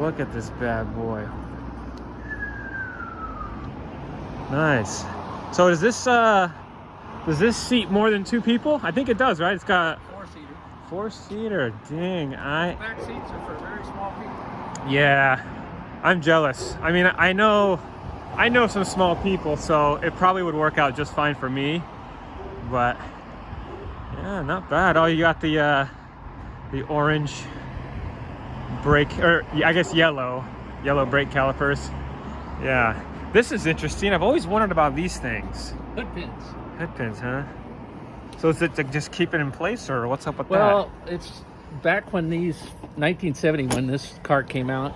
look at this bad boy. Nice. So does this seat more than 2 people? I think it does, right? It's got 4-seater. 4-seater. Dang, Back seats are for very small people. Yeah, I'm jealous. I mean, I know some small people, so it probably would work out just fine for me. But yeah, not bad. Oh, you got the orange brake, or I guess yellow brake calipers. Yeah, this is interesting. I've always wondered about these things. Hood pins. Hood pins, huh? So is it to just keep it in place, or what's up with that? Well, it's back when 1970, when this car came out,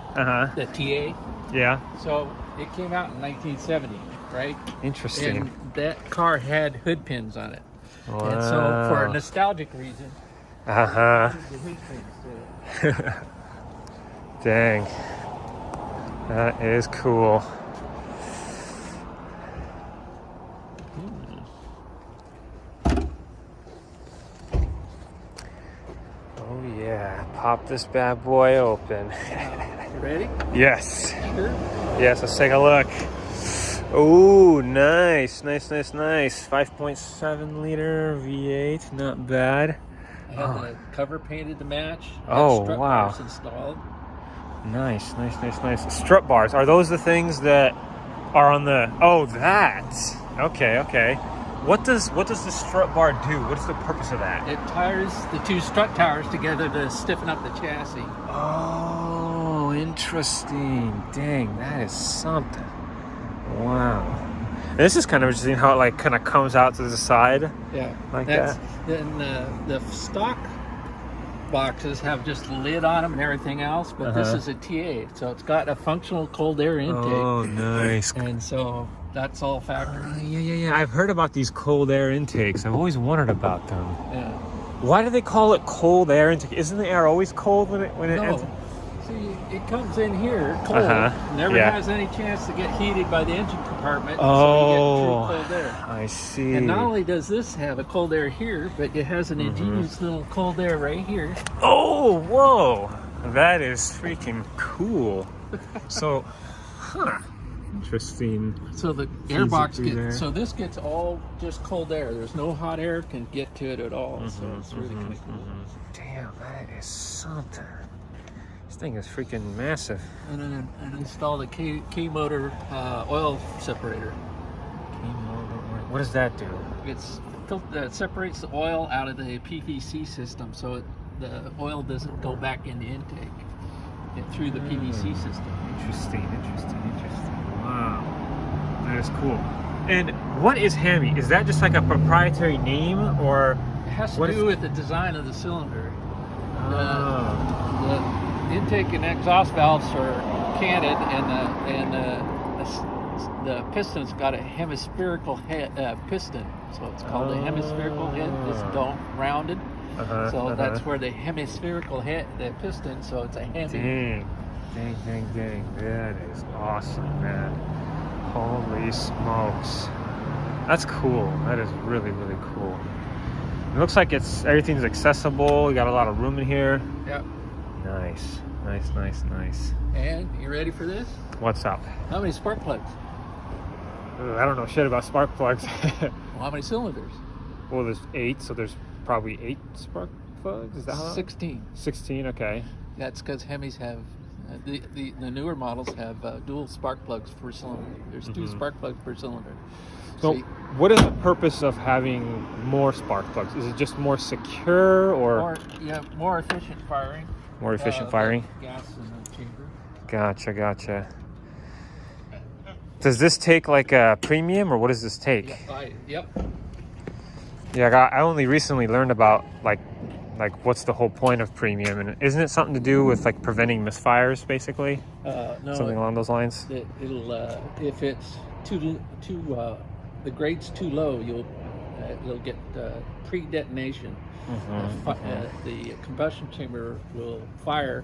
the TA. Yeah. So it came out in 1970, right? Interesting. And that car had hood pins on it. Wow. And so for a nostalgic reason, the hood pins to it. Dang. That is cool. Oh yeah, pop this bad boy open. You ready? Yes. Sure. Yes, let's take a look. Oh, nice. 5.7 liter V8, not bad. I had the cover painted to match. Oh, strut wow. bars installed. Nice. Strut bars, are those the things that are on the, oh, that. Okay. What does the strut bar do? What's the purpose of that? It ties the 2 strut towers together to stiffen up the chassis. Oh, interesting. Dang, that is something. Wow. This is kind of interesting how it like kind of comes out to the side. Yeah. Like that. Then the stock boxes have just the lid on them and everything else, but this is a TA, so it's got a functional cold air intake. Oh, nice. And so that's all factored. Yeah. I've heard about these cold air intakes. I've always wondered about them. Yeah. Why do they call it cold air intake? Isn't the air always cold when it No. See, it comes in here cold, never has any chance to get heated by the engine compartment, so you get true cold air. I see. And not only does this have a cold air here, but it has an ingenious little cold air right here. Oh, whoa. That is freaking cool. So, interesting. So the airbox gets, so this gets all just cold air. There's no hot air can get to it at all. So it's really kind of cool. Damn, that is something. This thing is freaking massive. And then I installed a K motor oil separator. What does that do? It separates the oil out of the PVC system, so the oil doesn't go back in the intake through the PVC system. Interesting. Wow, that is cool. And what is Hemi? Is that just like a proprietary name, or it has to do with the design of the cylinder? The intake and exhaust valves are canted, and the piston's got a hemispherical piston, so it's called a hemispherical head. This dome rounded, so that's where the hemispherical head, the piston. So it's a Hemi. Dang! That is awesome, man. Holy smokes, that's cool. That is really cool. It looks like everything's accessible. You got a lot of room in here. Yep. Nice. And you ready for this? What's up? How many spark plugs? I don't know shit about spark plugs. Well, how many cylinders? Well, there's 8, so there's probably 8 spark plugs. Is that how? 16. 16. Okay. That's because Hemis have the newer models have dual spark plugs per cylinder. There's 2 spark plugs per cylinder. So, what is the purpose of having more spark plugs? Is it just more secure, or more efficient firing? More efficient firing. Gas in the chamber. Gotcha. Does this take like a premium, or what does this take? Yep. Yeah, I only recently learned about like what's the whole point of premium, and isn't it something to do with like preventing misfires, basically? No. Something along those lines. It'll if it's the grade's too low, you'll get pre-detonation. The combustion chamber will fire